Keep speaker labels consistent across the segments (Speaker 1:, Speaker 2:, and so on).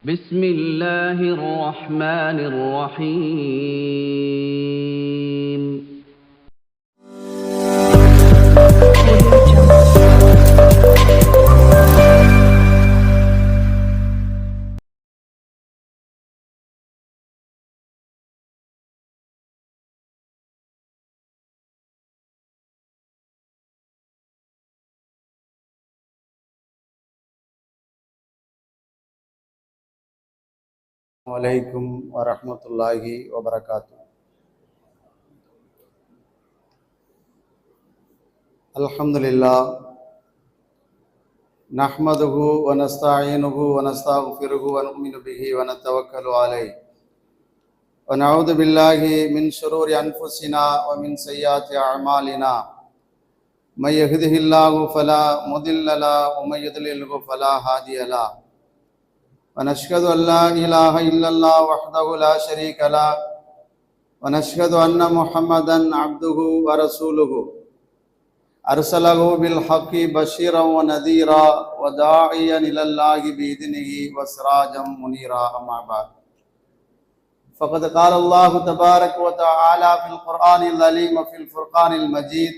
Speaker 1: بسم الله الرحمن الرحيم.
Speaker 2: வலைக்கும் வரஹ்மத்துல்லாஹி வபரகாத்து. அல்ஹம்துலில்லாஹ் நஹ்மதுஹு வ நஸ்தஈனுஹு வ நஸ்தக்ஃபிருஹு வ நு'மினு பிஹி வ நதவக்கலு அலைஹி வ நஊது பில்லாஹி மின் ஷுரூரி அன்ஃபுஸினா வ மின் ஸய்யிஆத்தி அஅமாலினா மை யஹ்திஹில்லாஹு ஃபலா முதில்ல லஹு வ மை யுத்லில்ஹு ஃபலா ஹாதிய லஹு ونشهد أن لا إله إلا الله وحده لا شريك له ونشهد أن محمدا عبده ورسوله أرسله بالحق بشيرا ونذيرا وداعيا إلى الله بإذنه وسراجا منيرا أما بعد فقد قال الله تبارك وتعالى في القرآن العظيم وفي الفرقان المجيد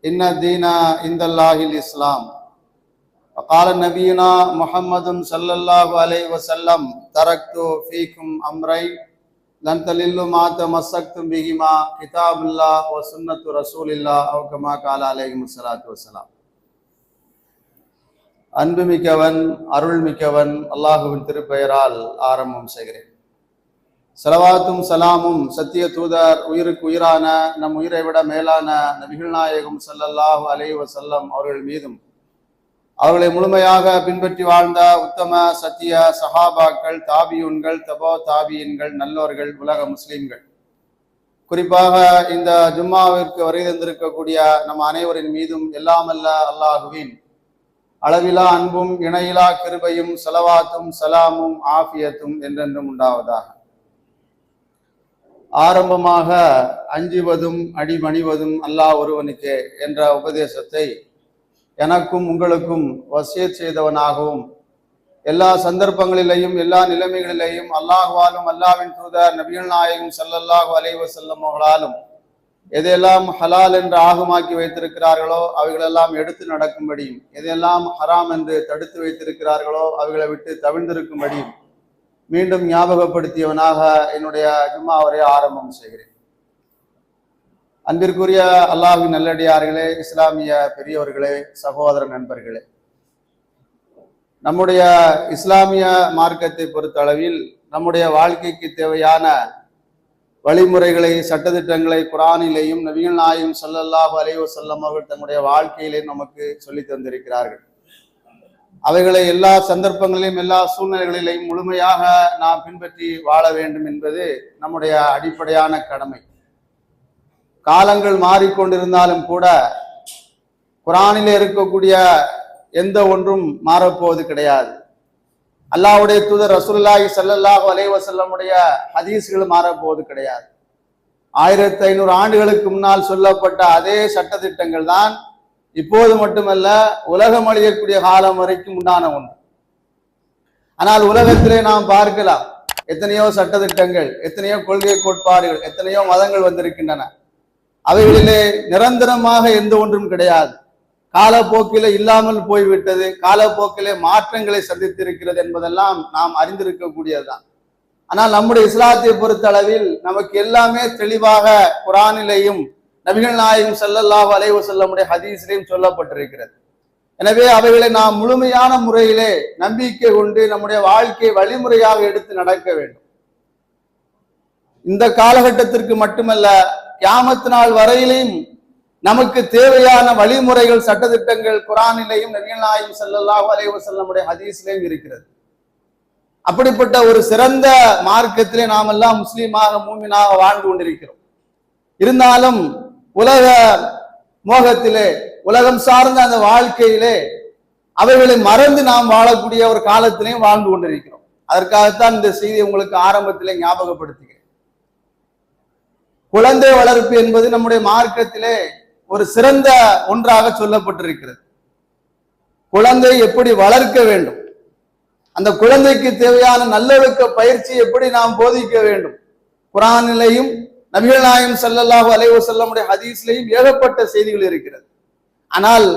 Speaker 2: إن الدين عند الله الإسلام. وقال نبينا محمد صلى الله عليه وسلم تركت فيكم أمرين لن تضلوا ما تمسكتم بهما كتاب الله وسنة رسول الله أو كما قال عليه الصلاة والسلام. அன்புமிக்கவன் அருள்மிக்கவன் அல்லாஹுவின் திருப்பெயரால் ஆரம்பம் செய்கிறேன். ஸலவாத்தும் சலாமும் சத்திய தூதர் உயிருக்கு உயிரான நம் உயிரை விட மேலான நபிகள் நாயகம் ஸல்லல்லாஹு அலைஹி வஸல்லம் அவர்கள் மீதும் அவர்களை முழுமையாக பின்பற்றி வாழ்ந்த உத்தம சத்திய சஹாபாக்கள், தாபியூன்கள், தபோ தாபியின்கள், நல்லோர்கள், உலக முஸ்லிம்கள், குறிப்பாக இந்த ஜும்மாவிற்கு வருகை தந்திருக்கக்கூடிய நம் அனைவரின் மீதும் எல்லாமல்ல அல்லாஹுவின் அளவிலா அன்பும் இணையிலா கிருபையும் ஸலவாத்தும் சலாமும் ஆஃபியத்தும் என்றென்றும் உண்டாவதாக. ஆரம்பமாக அஞ்சுவதும் அடிபணிவதும் அல்லாஹ் ஒருவனுக்கே என்ற உபதேசத்தை எனக்கும் உங்களுக்கும் வசியத் செய்தவனாகவும் எல்லா சந்தர்ப்பங்களிலேயும் எல்லா நிலைமைகளிலேயும் அல்லாஹ்வாலும் அல்லாஹ்வின் தூதர் நபிகள் நாயகம் ஸல்லல்லாஹு அலைஹி வஸல்லம் அவர்களாலும் எதையெல்லாம் ஹலால் என்று ஆகமாக்கி வைத்திருக்கிறார்களோ அவைகளெல்லாம் எடுத்து நடக்கும்படியும், எதையெல்லாம் ஹராம் என்று தடுத்து வைத்திருக்கிறார்களோ அவைகளை விட்டு தவிர்ந்திருக்கும்படியும் மீண்டும் ஞாபகப்படுத்தியவனாக என்னுடைய ஜும்மாவை ஆரம்பம் செய்கிறேன். அன்பிற்குரிய அல்லாஹ்வின் நல்லடியார்களே, இஸ்லாமிய பெரியவர்களே, சகோதர நண்பர்களே, நம்முடைய இஸ்லாமிய மார்க்கத்தை பொறுத்தளவில் நம்முடைய வாழ்க்கைக்கு தேவையான வழிமுறைகளை, சட்டதிட்டங்களை குர்ஆனிலேயும் நபிகள் நாயகம் ஸல்லல்லாஹு அலைஹி வஸல்லம் அவர்கள் தன்னுடைய வாழ்க்கையிலேயும் நமக்கு சொல்லி தந்திருக்கிறார்கள். அவைகளை எல்லா சந்தர்ப்பங்களிலும் எல்லா சூழ்நிலைகளிலேயும் முழுமையாக நாம் பின்பற்றி வாழ வேண்டும் என்பது நம்முடைய அடிப்படையான கடமை. காலங்கள் மாறிக்கொண்டிருந்தாலும் கூட குர்ஆனிலே இருக்கக்கூடிய எந்த ஒன்றும் மாறப்போவது கிடையாது. அல்லாஹ்வுடைய தூதர் ரசூலுல்லாஹி ஸல்லல்லாஹு அலைஹி வஸல்லமுடைய ஹதீஸ்கள் மாறப்போவது கிடையாது. 1500 ஆண்டுகளுக்கு முன்னால் சொல்லப்பட்ட அதே சட்டதிட்டங்கள் தான் இப்போது மட்டுமல்ல உலகம் அழியக்கூடிய காலம் வரைக்கும் உண்டான ஒன்று. ஆனால் உலகத்திலே நாம் பார்க்கலாம், எத்தனையோ சட்டதிட்டங்கள், எத்தனையோ கொள்கை கோட்பாடுகள், எத்தனையோ மதங்கள் வந்திருக்கின்றன. அவைகளிலே நிரந்தரமாக எந்த ஒன்றும் கிடையாது. காலப்போக்கிலே இல்லாமல் போய்விட்டது, காலப்போக்கிலே மாற்றங்களை சந்தித்திருக்கிறது என்பதெல்லாம் நாம் அறிந்திருக்கக்கூடியதுதான். ஆனால் நம்முடைய இஸ்லாத்தை பொறுத்த அளவில் நமக்கு எல்லாமே தெளிவாக குர்ஆனிலேயும் நபிகள் நாயகம் ஸல்லல்லாஹு அலைஹி வஸல்லமுடைய ஹதீஸிலேயும் சொல்லப்பட்டிருக்கிறது. எனவே அவைகளை நாம் முழுமையான முறையிலே நம்பிக்கை கொண்டு நம்முடைய வாழ்க்கை வழிமுறையாக எடுத்து நடக்க வேண்டும். இந்த காலகட்டத்திற்கு மட்டுமல்ல, கியாமத் நாள் வரையிலும் நமக்கு தேவையான வழிமுறைகள், சட்டதிட்டங்கள் குர்ஆனிலேயும் நபிகள் நாயகம் ஸல்லல்லாஹு அலைஹி வஸல்லமுடைய ஹதீஸிலேயும் இருக்கிறது. அப்படிப்பட்ட ஒரு சிறந்த மார்க்கத்திலே நாம் எல்லாம் முஸ்லீமாக மூமினாக வாழ்ந்து கொண்டிருக்கிறோம். இருந்தாலும் உலக மோகத்திலே, உலகம் சார்ந்த அந்த வாழ்க்கையிலே அவைகளை மறந்து நாம் வாழக்கூடிய ஒரு காலத்திலேயும் வாழ்ந்து கொண்டிருக்கிறோம். அதற்காகத்தான் இந்த செய்தியை உங்களுக்கு ஆரம்பத்திலே ஞாபகப்படுத்துகிறேன். குழந்தை வளர்ப்பு என்பது நம்முடைய மார்க்கத்திலே ஒரு சிறந்த ஒன்றாக சொல்லப்பட்டிருக்கிறது. குழந்தை எப்படி வளர்க்க வேண்டும், அந்த குழந்தைக்கு தேவையான நல்லொழுக்க பயிற்சி எப்படி நாம் போதிக்க வேண்டும்? குர்ஆனிலேயும் நபிகள் நாயகம் ஸல்லல்லாஹு அலைஹி வஸல்லமுடைய ஹதீஸ்லயும் ஏகப்பட்ட செய்திகள் இருக்கிறது. ஆனால்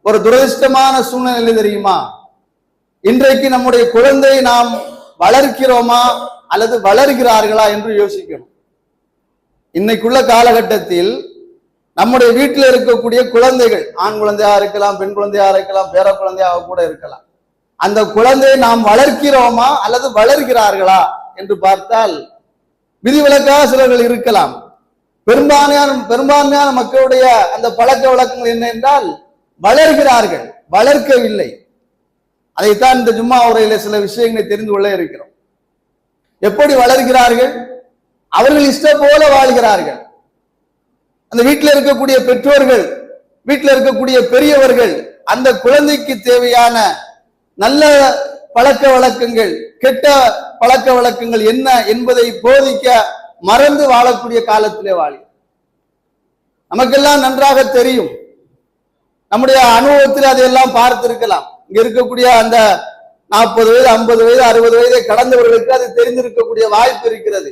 Speaker 2: ஒரு துரதிர்ஷ்டமான சூழ்நிலை தெரியுமா? இன்றைக்கு நம்முடைய குழந்தையை நாம் வளர்க்கிறோமா அல்லது வளர்கிறார்களா என்று யோசிக்கணும். இன்னைக்குள்ள காலகட்டத்தில் நம்முடைய வீட்டில் இருக்கக்கூடிய குழந்தைகள், ஆண் குழந்தையா இருக்கலாம், பெண் குழந்தையா இருக்கலாம், பேர குழந்தையாக கூட இருக்கலாம், அந்த குழந்தையை நாம் வளர்க்கிறோமா அல்லது வளர்கிறார்களா என்று பார்த்தால் விதிவிலக்காக சிலர்கள் இருக்கலாம். பெரும்பான்மையான மக்களுடைய அந்த பழக்க வழக்கங்கள் என்ன என்றால் வளர்கிறார்கள், வளர்க்கவில்லை. அதைத்தான் இந்த ஜும்மா உரையில சில விஷயங்களை தெரிந்து கொள்ள இருக்கிறோம். எப்படி வளர்கிறார்கள்? அவர்கள் இஷ்டம் போல வாழ்கிறார்கள். அந்த வீட்டில் இருக்கக்கூடிய பெற்றோர்கள், வீட்டில் இருக்கக்கூடிய பெரியவர்கள் அந்த குழந்தைக்கு தேவையான நல்ல பழக்க வழக்கங்கள், கெட்ட பழக்க வழக்கங்கள் என்ன என்பதை போதிக்க மறந்து வாழக்கூடிய காலத்திலே வாழி. நமக்கெல்லாம் நன்றாக தெரியும், நம்முடைய அனுபவத்தில் அதையெல்லாம் பார்த்திருக்கலாம். இங்க இருக்கக்கூடிய அந்த 40 வயது 50 வயது 60 வயதை கடந்தவர்களுக்கு அது தெரிந்திருக்கக்கூடிய வாய்ப்பு இருக்கிறது.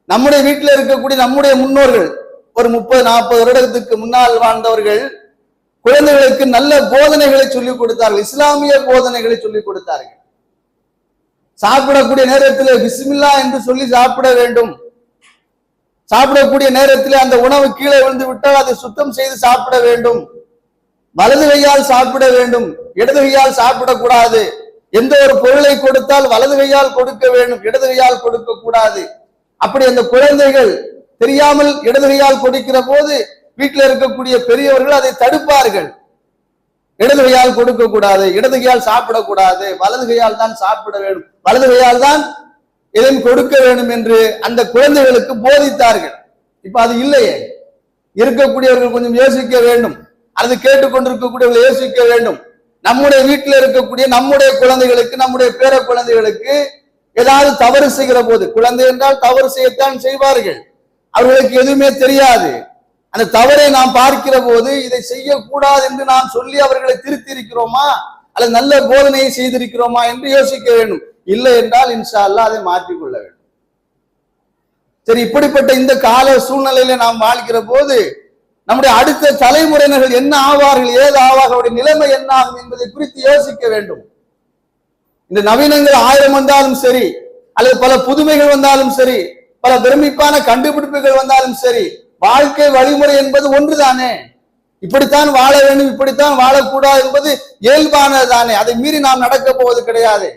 Speaker 2: நம்முடைய வீட்டில் இருக்கக்கூடிய நம்முடைய முன்னோர்கள் ஒரு 30-40 வருடத்துக்கு முன்னால் வாழ்ந்தவர்கள் குழந்தைகளுக்கு நல்ல போதனைகளை சொல்லிக் கொடுத்தார்கள், இஸ்லாமிய போதனைகளை சொல்லிக் கொடுத்தார்கள். சாப்பிடக்கூடிய நேரத்தில் பிஸ்மில்லா என்று சொல்லி சாப்பிட வேண்டும். சாப்பிடக்கூடிய நேரத்தில் அந்த உணவு கீழே விழுந்து விட்டால் அதை சுத்தம் செய்து சாப்பிட வேண்டும். வலது கையால் சாப்பிட வேண்டும், இடது கையால் சாப்பிடக்கூடாது. எந்த ஒரு பொருளை கொடுத்தால் வலது கையால் கொடுக்க வேண்டும், இடது கையால் கொடுக்க கூடாது. அப்படி அந்த குழந்தைகள் தெரியாமல் இடது கையால் கொடுக்கிற போது வீட்டில் இருக்கக்கூடிய பெரியவர்கள் அதை தடுப்பார்கள். இடது கையால் கொடுக்க கூடாது, இடது கையால் சாப்பிடக்கூடாது, வலது கையால் தான் சாப்பிட வேண்டும், வலது கையால் தான் எதையும் கொடுக்க வேண்டும் என்று அந்த குழந்தைகளுக்கு போதித்தார்கள். இப்ப அது இல்லையே. இருக்கக்கூடியவர்கள் கொஞ்சம் யோசிக்க வேண்டும், அது கேட்டுக்கொண்டிருக்கக்கூடியவர்கள் யோசிக்க வேண்டும். நம்முடைய வீட்டில் இருக்கக்கூடிய நம்முடைய குழந்தைகளுக்கு, நம்முடைய பேர குழந்தைகளுக்கு ஏதாவது தவறு செய்கிற போது, குழந்தை என்றால் தவறு செய்யத்தான் செய்வார்கள், அவர்களுக்கு எதுவுமே தெரியாது. அந்த தவறை நாம் பார்க்கிற போது இதை செய்யக்கூடாது என்று நாம் சொல்லி அவர்களை திருத்தி இருக்கிறோமா அல்லது நல்ல போதனையை செய்திருக்கிறோமா என்று யோசிக்க வேண்டும். இல்லை என்றால் இன்ஷா அல்லாஹ் அதை மாற்றிக்கொள்ள வேண்டும். சரி, இப்படிப்பட்ட இந்த கால சூழ்நிலையில நாம் வாழ்கிற போது நம்முடைய அடுத்த தலைமுறையினர்கள் என்ன ஆவார்கள், ஏது ஆவார்கள், அவருடைய நிலைமை என்ன ஆகும் என்பதை குறித்து யோசிக்க வேண்டும். இந்த நவீனங்கள் 1000 வந்தாலும் சரி, அல்லது பல புதுமைகள் வந்தாலும் சரி, பல பிரமிப்பான கண்டுபிடிப்புகள் வந்தாலும் சரி, வாழ்க்கை வழிமுறை என்பது ஒன்றுதானே. இப்படித்தான் வாழ வேண்டும், இப்படித்தான் வாழக்கூடாது என்பது இயல்பானது தானே. அதை மீறி நாம் நடக்க போவது கிடையாது.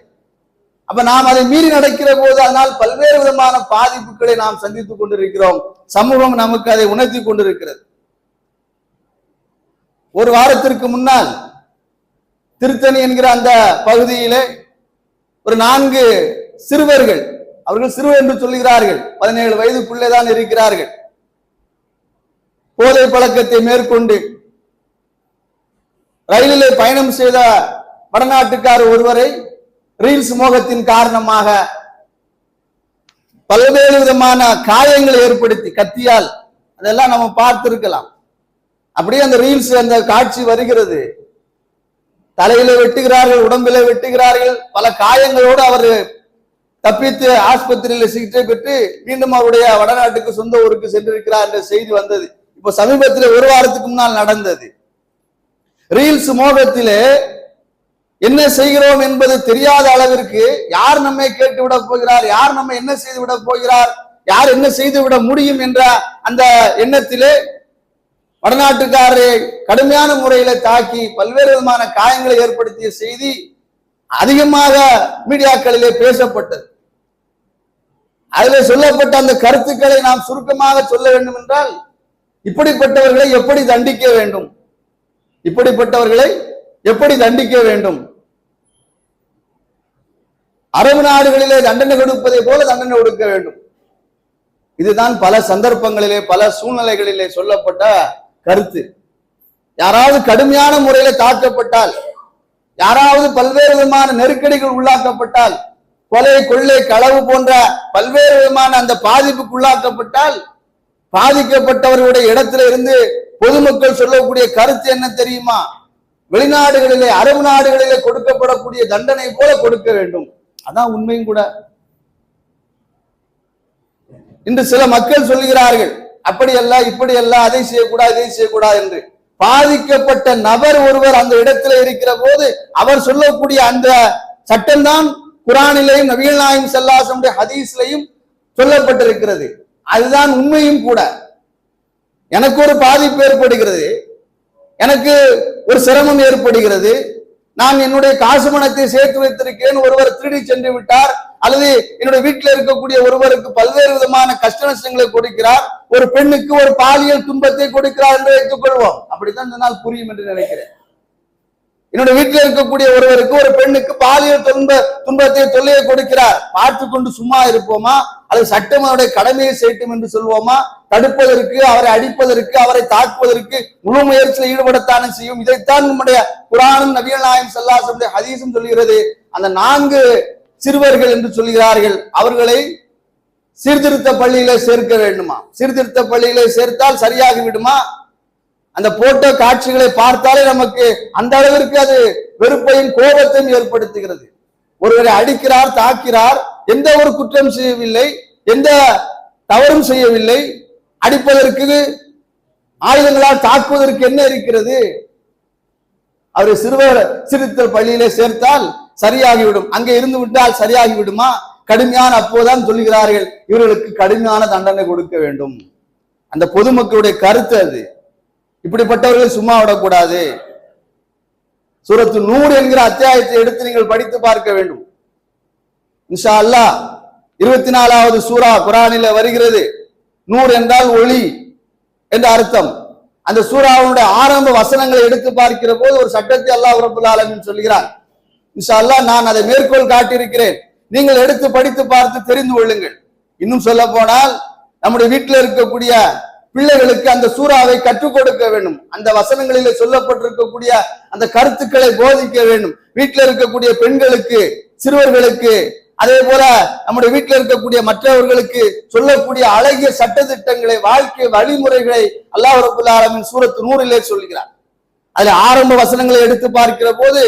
Speaker 2: அப்ப நாம் அதை மீறி நடக்கிற போது அதனால் பல்வேறு விதமான பாதிப்புகளை நாம் சந்தித்துக் கொண்டிருக்கிறோம். சமூகம் நமக்கு அதை உணர்த்தி கொண்டிருக்கிறது. ஒரு வாரத்திற்கு முன்னால் திருத்தணி என்கிற அந்த பகுதியிலே ஒரு 4 சிறுவர்கள், அவர்கள் சிறுவர் என்று சொல்லுகிறார்கள், 17 வயதுக்குள்ளே தான் இருக்கிறார்கள், போதை பழக்கத்தை மேற்கொண்டு ரயிலிலே பயணம் செய்த வடநாட்டுக்கார ஒருவரை ரீல்ஸ் மோகத்தின் காரணமாக பல்வேறு விதமான காயங்களை ஏற்படுத்தி கத்தியால், அதெல்லாம் நம்ம பார்த்திருக்கலாம். அப்படியே அந்த ரீல்ஸ் அந்த காட்சி வருகிறது. தலையில வெட்டுகிறார்கள், உடம்பில வெட்டுகிறார்கள், பல காயங்களோடு அவர் தப்பித்து ஆஸ்பத்திரியில் சிகிச்சை பெற்று மீண்டும் அவருடைய வடநாட்டுக்கு சொந்த ஊருக்கு சென்றிருக்கிறார் என்ற செய்தி வந்தது. இப்ப சமீபத்தில் 1 வாரத்துக்கு முன்னால் நடந்தது. ரீல்ஸ் மோகத்திலே என்ன செய்கிறோம் என்பது தெரியாத அளவிற்கு யார் நம்மை கேட்டு விட போகிறார், யார் நம்ம என்ன செய்து விட போகிறார், யார் என்ன செய்து விட முடியும் என்ற அந்த எண்ணத்திலே வடநாட்டுக்காரரை கடுமையான முறையில தாக்கி பல்வேறு விதமான காயங்களை ஏற்படுத்திய செய்தி அதிகமாக மீடியாக்களிலே பேசப்பட்டது. அதிலே சொல்லப்பட்ட அந்த கருத்துக்களை நாம் சுருக்கமாக சொல்ல வேண்டும் என்றால், இப்படிப்பட்டவர்களை எப்படி தண்டிக்க வேண்டும், இப்படிப்பட்டவர்களை எப்படி தண்டிக்க வேண்டும். அரபு நாடுகளிலே தண்டனை கொடுப்பதை போல தண்டனை கொடுக்க வேண்டும். இதுதான் பல சந்தர்ப்பங்களிலே பல சூழ்நிலைகளிலே சொல்லப்பட்ட கருத்து. யாராவது கடுமையான முறையில தாக்கப்பட்டால், யாராவது பல்வேறு விதமான நெருக்கடிகள் உள்ளாக்கப்பட்டால், கொலை கொள்ளை களவு போன்ற பல்வேறு விதமான அந்த பாதிப்புக்கு உள்ளாக்கப்பட்டால், பாதிக்கப்பட்டவர்களுடைய இடத்துல இருந்து பொதுமக்கள் சொல்லக்கூடிய கருத்து என்ன தெரியுமா? வெளிநாடுகளிலே அரபு நாடுகளிலே கொடுக்கப்படக்கூடிய தண்டனை போல கொடுக்க வேண்டும். அதான் உண்மையும் கூட. இன்று சில மக்கள் சொல்லுகிறார்கள், அப்படி அல்ல இப்படி அல்ல, அதை செய்யக்கூடாது இதை செய்யக்கூடாது என்று. பாதிக்கப்பட்ட நபர் ஒருவர் அந்த இடத்துல இருக்கிற போது அவர் சொல்லக்கூடிய அந்த சட்டம்தான் குரானிலையும் நபிகள் நாயகம் ஸல்லல்லாஹு அலைஹி வஸல்லம் ஹதீஸ்லையும் சொல்லப்பட்டிருக்கிறது. அதுதான் உண்மையும் கூட. எனக்கு ஒரு பாதிப்பு ஏற்படுகிறது, எனக்கு ஒரு சிரமம் ஏற்படுகிறது, நான் என்னுடைய காசு பணத்தை சேர்த்து வைத்திருக்கேன், ஒருவர் திருடி சென்று விட்டார், அல்லது என்னுடைய வீட்டில் இருக்கக்கூடிய ஒருவருக்கு பல்வேறு விதமான கஷ்ட நஷ்டங்களை கொடுக்கிறார், ஒரு பெண்ணுக்கு ஒரு பாலியல் துன்பத்தை கொடுக்கிறார் என்று வைத்துக் கொள்வோம். அப்படித்தான் சொன்னால் புரியும் என்று நினைக்கிறேன். என்னுடைய வீட்டில் இருக்கக்கூடிய ஒருவருக்கு ஒரு பெண்ணுக்கு பாலியல் துன்பத்தை தொல்லையை கொடுக்கிறார். பார்த்து கொண்டு சும்மா இருப்போமா, அல்லது சட்டம் அவருடைய கடமையை செய்யட்டும் என்று சொல்வோமா? தடுப்பதற்கு, அவரை அடிப்பதற்கு, அவரை தாக்குவதற்கு முழு முயற்சியில் ஈடுபடத்தானே செய்யும். இதைத்தான் நம்முடைய குர்ஆனும் நபிகள் நாயகம் ஸல்லல்லாஹு அலைஹி வஸல்லம் ஹதீஸும் சொல்கிறது. அந்த 4 சிறுவர்கள் என்று சொல்கிறார்கள், அவர்களை சீர்திருத்த பள்ளியிலே சேர்க்க வேண்டுமா? சீர்திருத்த பள்ளியிலே சேர்த்தால் சரியாகி விடுமா? அந்த போட்டோ காட்சிகளை பார்த்தாலே நமக்கு அந்த அளவிற்கு அது வெறுப்பையும் கோபத்தையும் ஏற்படுத்துகிறது. ஒருவரை அடிக்கிறார், தாக்கிறார், எந்த ஒரு குற்றம் செய்யவில்லை, எந்த தவறும் செய்யவில்லை, அடிப்பதற்கு ஆயுதங்களால் தாக்குவதற்கு என்ன இருக்கிறது? அவரை சீர்திருத்த பள்ளியிலே சேர்த்தால் சரியாகிவிடும். அங்கே இருந்து விட்டால் சரியாகி விடுமா? கடுமையான அப்போதான் சொல்லுகிறார்கள், இவர்களுக்கு கடுமையான தண்டனை கொடுக்க வேண்டும். அந்த பொதுமக்களுடைய கருத்து அது. இப்படிப்பட்டவர்களை சும்மா விடக்கூடாது. சூரத்து நூர் என்கிற அத்தியாயத்தை எடுத்து நீங்கள் படித்து பார்க்க வேண்டும். இன்ஷா அல்லாஹ் 24வது சூரா குர்ஆனில வருகிறது. நூர் என்றால் ஒளி என்ற அர்த்தம். அந்த சூராவுடைய ஆரம்ப வசனங்களை எடுத்து பார்க்கிற போது ஒரு சட்டத்தை அல்லாஹ் ரப்பல் ஆலமீன் சொல்கிறார். இன்ஷா அல்லாஹ் நான் அதை மேற்கோள் காட்டியிருக்கிறேன், நீங்கள் எடுத்து படித்து பார்த்து தெரிந்து கொள்ளுங்கள். இன்னும் சொல்ல போனால் நம்முடைய வீட்டில் இருக்கக்கூடிய பிள்ளைகளுக்கு அந்த சூறாவை கற்றுக் கொடுக்க வேண்டும். அந்த வசனங்களிலே சொல்லப்பட்டிருக்கக்கூடிய அந்த கருத்துக்களை போதிக்க வேண்டும். வீட்டில் இருக்கக்கூடிய பெண்களுக்கு, சிறுவர்களுக்கு, அதே போல நம்முடைய வீட்டில் இருக்கக்கூடிய மற்றவர்களுக்கு சொல்லக்கூடிய அழகிய சட்ட திட்டங்களை, வாழ்க்கை வழிமுறைகளை அல்லாஹ் ரப்பல் ஆலமீன் சூரத்து நூரிலே சொல்கிறார். அதுல ஆரம்ப வசனங்களை எடுத்து பார்க்கிற போது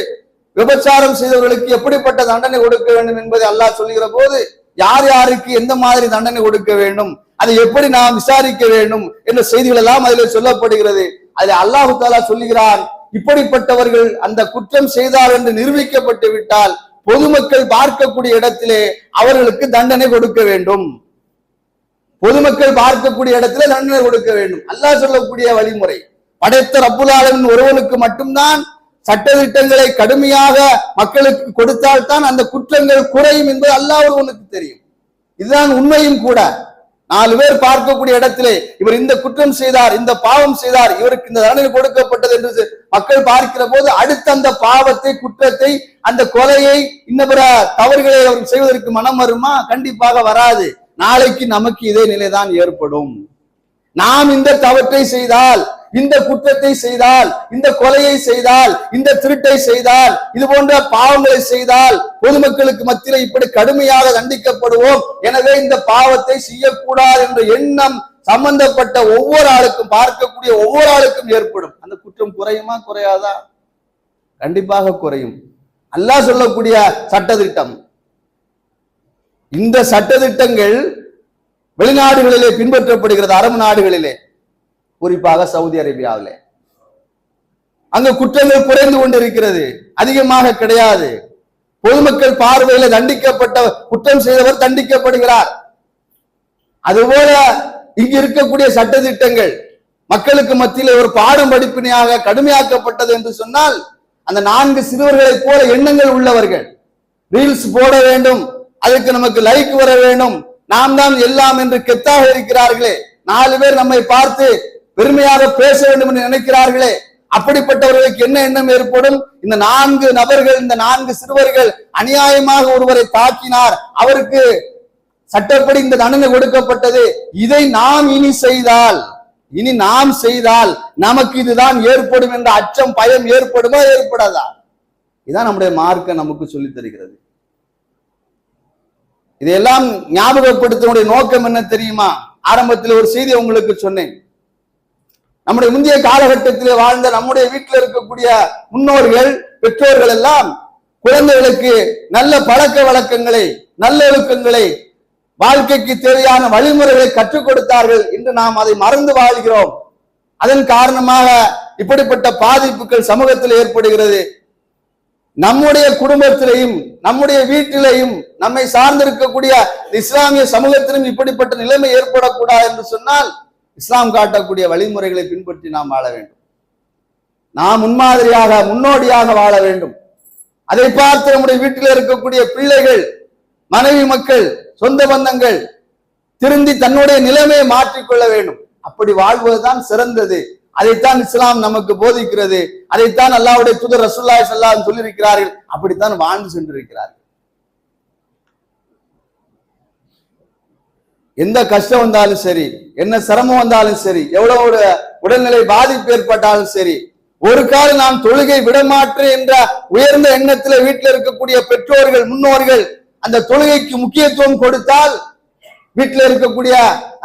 Speaker 2: விபச்சாரம் செய்தவர்களுக்கு எப்படிப்பட்ட தண்டனை கொடுக்க வேண்டும் என்பதை அல்லாஹ் சொல்லுகிற போது யார் யாருக்கு எந்த மாதிரி தண்டனை கொடுக்க வேண்டும், அதை எப்படி நாம் விசாரிக்க வேண்டும் என்ற செய்திகள் எல்லாம் அதில் சொல்லப்படுகிறது. அதில் அல்லாஹு தஆலா சொல்லுகிறான், இப்படிப்பட்டவர்கள் அந்த குற்றம் செய்தார் என்று நிரூபிக்கப்பட்டு விட்டால் பொதுமக்கள் பார்க்கக்கூடிய இடத்திலே அவர்களுக்கு தண்டனை கொடுக்க வேண்டும். பொதுமக்கள் பார்க்கக்கூடிய இடத்திலே தண்டனை கொடுக்க வேண்டும். அல்லாஹ் சொல்லக்கூடிய வழிமுறை. படைத்த ரப்புல் ஆலமீன் ஒருவனுக்கு மட்டும்தான் சட்டதிட்டங்களை கடுமையாக மக்களுக்கு கொடுத்தால்தான் அந்த குற்றங்கள் குறையும் என்பது அல்லாஹ் ஒருவனுக்கு தெரியும். இதுதான் உண்மையும் கூட. 4 பேர் பார்க்கக்கூடிய இடத்திலே இவர் இந்த குற்றம் செய்தார், இந்த பாவம் செய்தார், இவருக்கு இந்த தண்டனை கொடுக்கப்பட்டது என்று மக்கள் பார்க்கிற போது அடுத்த அந்த பாவத்தை, குற்றத்தை, அந்த கொலையை, இன்ன பிற தவறுகளை அவர் செய்வதற்கு மனம் வருமா? கண்டிப்பாக வராது. நாளைக்கு நமக்கு இதே நிலைதான் ஏற்படும். நாம் இந்த தவற்றை செய்தால், இந்த குற்றத்தை செய்தால், இந்த கொலையை செய்தால், இந்த திருட்டை செய்தால், இது போன்ற பாவங்களை செய்தால் பொதுமக்களுக்கு மத்தியில் இப்படி கடுமையாக தண்டிக்கப்படுவோம். எனவே இந்த பாவத்தை செய்யக்கூடாது என்ற எண்ணம் சம்பந்தப்பட்ட ஒவ்வொரு ஆளுக்கும், பார்க்கக்கூடிய ஒவ்வொரு ஆளுக்கும் ஏற்படும். அந்த குற்றம் குறையுமா குறையாதா? கண்டிப்பாக குறையும். அல்லாஹ் சொல்லக்கூடிய சட்டதிட்டம். இந்த சட்டதிட்டங்கள் வெளிநாடுகளிலே பின்பற்றப்படுகிறது, அரபு நாடுகளிலே, குறிப்பாக சவுதி அரேபியாவிலே. அங்க குற்றங்கள் குறைந்து கொண்டிருக்கிறது, அதிகமாக கிடையாது. பொதுமக்கள் பார்வையில தண்டிக்கப்பட்ட குற்றம் செய்தவர் தண்டிக்கப்படுகிறார். அதுபோல இங்கு இருக்கக்கூடிய சட்டதிட்டங்கள் மக்களுக்கு மத்தியில் ஒரு பாடம் படிப்பினையாக கடுமையாக்கப்பட்டது என்று சொன்னால், அந்த 4 சிறுவர்களைப் போல எண்ணங்கள் உள்ளவர்கள் ரீல்ஸ் போட வேண்டும், அதுக்கு நமக்கு லைக் வர வேண்டும், நாம் தான் எல்லாம் என்று கெத்தாக இருக்கிறார்களே, 4 பேர் நம்மை பார்த்து பெருமையாக பேச வேண்டும் என்று நினைக்கிறார்களே, அப்படிப்பட்டவர்களுக்கு என்ன எண்ணம் ஏற்படும்? இந்த 4 நபர்கள், இந்த 4 சிறுவர்கள் அநியாயமாக ஒருவரை தாக்கினார், அவருக்கு சட்டப்படி இந்த தண்டனை கொடுக்கப்பட்டது. இதை நாம் இனி நாம் செய்தால் நமக்கு இதுதான் ஏற்படும் என்ற அச்சம், பயம் ஏற்படுமா ஏற்படாதா? இதான் நம்முடைய மார்க்கம் நமக்கு சொல்லித் தருகிறது. இதையெல்லாம் ஞாபகப்படுத்தினுடைய நோக்கம் என்ன தெரியுமா? ஆரம்பத்தில் ஒரு செய்தி உங்களுக்கு சொன்னேன். நம்முடைய முந்தைய காலகட்டத்திலே வாழ்ந்த நம்முடைய வீட்டில் இருக்கக்கூடிய முன்னோர்கள், பெற்றோர்கள் எல்லாம் குழந்தைகளுக்கு நல்ல பழக்க வழக்கங்களை, நல்லொழுக்கங்களை, வாழ்க்கைக்கு தேவையான வழிமுறைகளை கற்றுக் கொடுத்தார்கள். இன்று நாம் அதை மறந்து வாழ்கிறோம். அதன் காரணமாக இப்படிப்பட்ட பாதிப்புகள் சமூகத்தில் ஏற்படுகிறது. நம்முடைய குடும்பத்திலையும் நம்முடைய வீட்டிலையும் நம்மை சார்ந்திருக்கக்கூடிய இஸ்லாமிய சமூகத்திலும் இப்படிப்பட்ட நிலைமை ஏற்படக்கூடாது என்று சொன்னால் இஸ்லாம் காட்டக்கூடிய வழிமுறைகளை பின்பற்றி நாம் வாழ வேண்டும். நாம் முன்மாதிரியாக, முன்னோடியாக வாழ வேண்டும். அதை பார்த்து நம்முடைய வீட்டில் இருக்கக்கூடிய பிள்ளைகள், மனைவி மக்கள், சொந்த பந்தங்கள் திருந்தி தன்னுடைய நிலைமையை மாற்றிக்கொள்ள வேண்டும். அப்படி வாழ்வதுதான் சிறந்தது. அதைத்தான் இஸ்லாம் நமக்கு போதிக்கிறது. அதைத்தான் அல்லாஹ்வுடைய தூதர் ரசூலுல்லாஹி ஸல்லல்லாஹு அலைஹி வஸல்லம் சொல்லியிருக்கிறார்கள். அப்படித்தான் வாழ்ந்து சென்றிருக்கிறார்கள். எந்த கஷ்டம் வந்தாலும் சரி, என்ன சிரமம் வந்தாலும் சரி, எவ்வளவு உடல்நிலை பாதிப்பு ஏற்பட்டாலும் சரி, ஒரு காலம் நான் தொழுகை விடமாற்றேன் என்ற உயர்ந்த எண்ணத்தில் வீட்டில் இருக்கக்கூடிய பெற்றோர்கள், முன்னோர்கள் அந்த தொழுகைக்கு முக்கியத்துவம் கொடுத்தால் வீட்டில் இருக்கக்கூடிய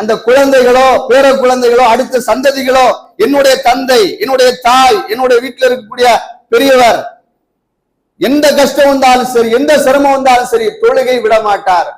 Speaker 2: அந்த குழந்தைகளோ, பேர குழந்தைகளோ, அடுத்த சந்ததிகளோ, என்னுடைய தந்தை, என்னுடைய தாய், என்னுடைய வீட்டில் இருக்கக்கூடிய பெரியவர் எந்த கஷ்டம் வந்தாலும் சரி, எந்த சிரமம் வந்தாலும் சரி தொழுகை விட மாட்டார்.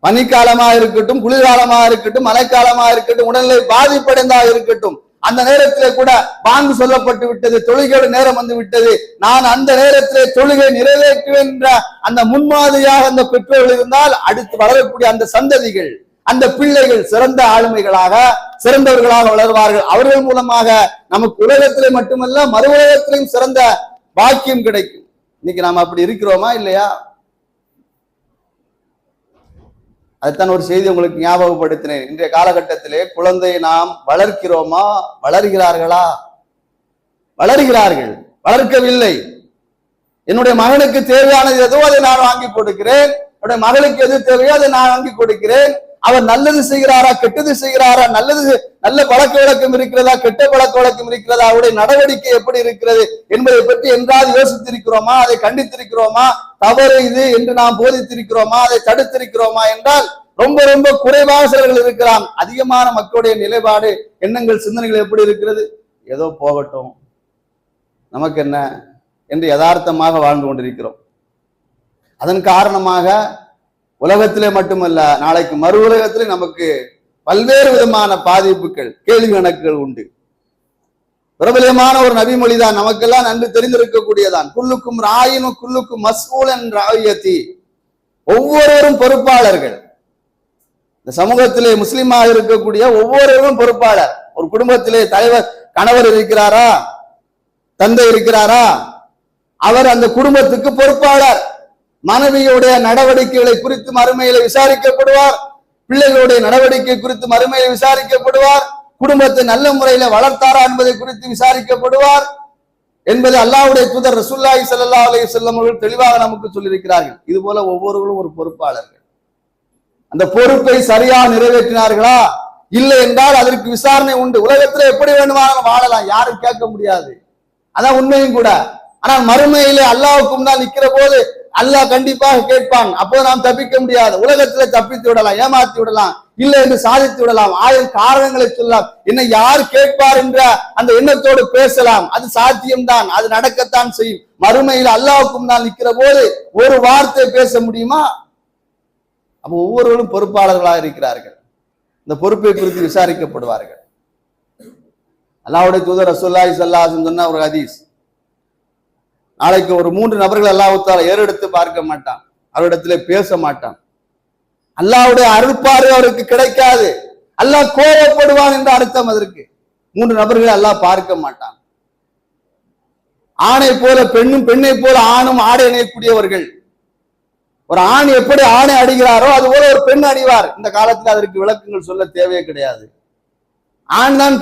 Speaker 2: பனிக்காலமாக இருக்கட்டும், குளிர்காலமாக இருக்கட்டும், மழைக்காலமாக இருக்கட்டும், உடல்நிலை பாதிப்படைந்தாக இருக்கட்டும், அந்த நேரத்திலே கூட பாங்கு சொல்லப்பட்டு விட்டது, தொழுகையோட நேரம் வந்து விட்டது, நான் அந்த நேரத்திலே தொழுகை நிறைவேற்றுவேன் என்ற அந்த முன்மாதிரியாக அந்த பெற்றோர்கள் இருந்தால் அடுத்து வளரக்கூடிய அந்த சந்ததிகள், அந்த பிள்ளைகள் சிறந்த ஆளுமைகளாக, சிறந்தவர்களாக வளர்வார்கள். அவர்கள் மூலமாக நமக்கு உலகத்திலே மட்டுமல்ல மறு உலகத்திலையும் சிறந்த பாக்கியம் கிடைக்கும். இன்னைக்கு நாம் அப்படி இருக்கிறோமா இல்லையா? அதுதான் ஒரு செய்தி உங்களுக்கு ஞாபகப்படுத்தினேன். இன்றைய காலகட்டத்திலே குழந்தையை நாம் வளர்க்கிறோமா? வளர்கிறார்களா? வளர்கிறார்கள், வளர்க்கவில்லை. என்னுடைய மகனுக்கு தேவையானது எதுவோ அதை நான் வாங்கி கொடுக்கிறேன், என்னுடைய மகளுக்கு எது தேவையோ அதை நான் வாங்கி கொடுக்கிறேன். அவர் நல்லது செய்கிறாரா, கெட்டது செய்கிறாரா, நல்ல பழக்க வழக்கம் இருக்கிறதா, கெட்ட பழக்க வழக்கம் இருக்கிறதா, அவருடைய நடவடிக்கை எப்படி இருக்கிறது என்பதை பற்றி என்றாவது யோசித்திருக்கிறோமா? அதை கண்டித்திருக்கிறோமா? தவறு இது என்று நாம் போதித்திருக்கிறோமா? அதை தடுத்திருக்கிறோமா என்றால் ரொம்ப ரொம்ப குறைவாக சிலர்கள் இருக்கிறான். அதிகமான மக்களுடைய நிலைப்பாடு, எண்ணங்கள், சிந்தனைகள் எப்படி இருக்கிறது? ஏதோ போகட்டும், நமக்கு என்ன என்று யதார்த்தமாக வாழ்ந்து கொண்டிருக்கிறோம். அதன் காரணமாக உலகத்திலே மட்டுமல்ல, நாளைக்கு மறு உலகத்திலே நமக்கு பல்வேறு விதமான பாதிப்புகள், கேள்வி கணக்குகள் உண்டு. பிரபலமான ஒரு நபிமொழிதான், நமக்கெல்லாம் நன்கு தெரிந்திருக்கக்கூடியதான். குல்லுக்கும் ராயினும் குல்லுக்கும் மஸ்ஊலன் ராயத்தி. ஒவ்வொருவரும் பொறுப்பாளர்கள். இந்த சமூகத்திலே முஸ்லிமாக இருக்கக்கூடிய ஒவ்வொருவரும் பொறுப்பாளர். ஒரு குடும்பத்திலே தலைவர், கணவர் இருக்கிறாரா, தந்தை இருக்கிறாரா, அவர் அந்த குடும்பத்துக்கு பொறுப்பாளர். மனைவியுடைய நடவடிக்கைகளை குறித்து மறுமையில விசாரிக்கப்படுவார். பிள்ளைகளுடைய நடவடிக்கை குறித்து மறுமையில விசாரிக்கப்படுவார். குடும்பத்தை நல்ல முறையில வளர்த்தாரா என்பதை குறித்து விசாரிக்கப்படுவார் என்பதை அல்லாஹ்வுடைய தூதர் ரசூலுல்லாஹி ஸல்லல்லாஹு அலைஹி வஸல்லம் அவர்கள் தெளிவாக நமக்கு சொல்லியிருக்கிறார்கள். இது போல ஒவ்வொருவரும் ஒரு பொறுப்பாளர்கள். அந்த பொறுப்பை சரியாக நிறைவேற்றினார்களா? இல்லை என்றால் அதற்கு விசாரணை உண்டு. உலகத்துல எப்படி வேணுமானாலும் வாழலாம், யாரும் கேட்க முடியாது, அதான் உண்மையும் கூட. ஆனால் மறுமையிலே அல்லாஹ்வுக்கு முன்னால் நிற்கிற போது அல்லாஹ் கண்டிப்பாக கேட்பான். அப்போ நாம் தப்பிக்க முடியாது. உலகத்திலே தப்பித்து விடலாம், ஏமாத்தி விடலாம், இல்லை என்று சாதித்து விடலாம், ஆயிரம் காரணங்களை சொல்லலாம். என்ன யார் கேட்பார் என்ற அந்த எண்ணத்தோடு பேசலாம். அது சாத்தியம்தான், அது நடக்கத்தான் செய்யும். மறுமையில் அல்லாஹ்வுக்கு முன்னால் நிற்கிற போது ஒரு வார்த்தை பேச முடியுமா? அப்போ ஒவ்வொருவரும் பொறுப்பாளர்களாக இருக்கிறார்கள். இந்த பொறுப்பை குறித்து விசாரிக்கப்படுவார்கள். அல்லாஹ்வுடைய தூதர் ரசூலுல்லாஹி ஸல்லல்லாஹு அலைஹி வஸல்லம் சொன்ன ஒரு ஹதீஸ், நாளைக்கு ஒரு 3 நபர்கள் அல்லாஹ் தஆலா ஏறெடுத்து பார்க்க மாட்டான், அவரிடத்திலே பேச மாட்டான். அல்லாஹ்வுடைய அருள்பார்வை அவருக்கு கிடைக்காது. அல்லாஹ் கோபப்படுவான் என்ற அர்த்தம் அதற்கு. 3 நபர்களை அல்லாஹ் பார்க்க மாட்டான். ஆணை போல பெண்ணும், பெண்ணை போல ஆணும் ஆடை அணியக்கூடியவர்கள். ஒரு ஆண் எப்படி ஆணை அடிகிறாரோ அது போல ஒரு பெண் அணிவார். இந்த காலத்தில் அதற்கு விளக்கங்கள் சொல்ல தேவையே கிடையாது. ஆண் தான்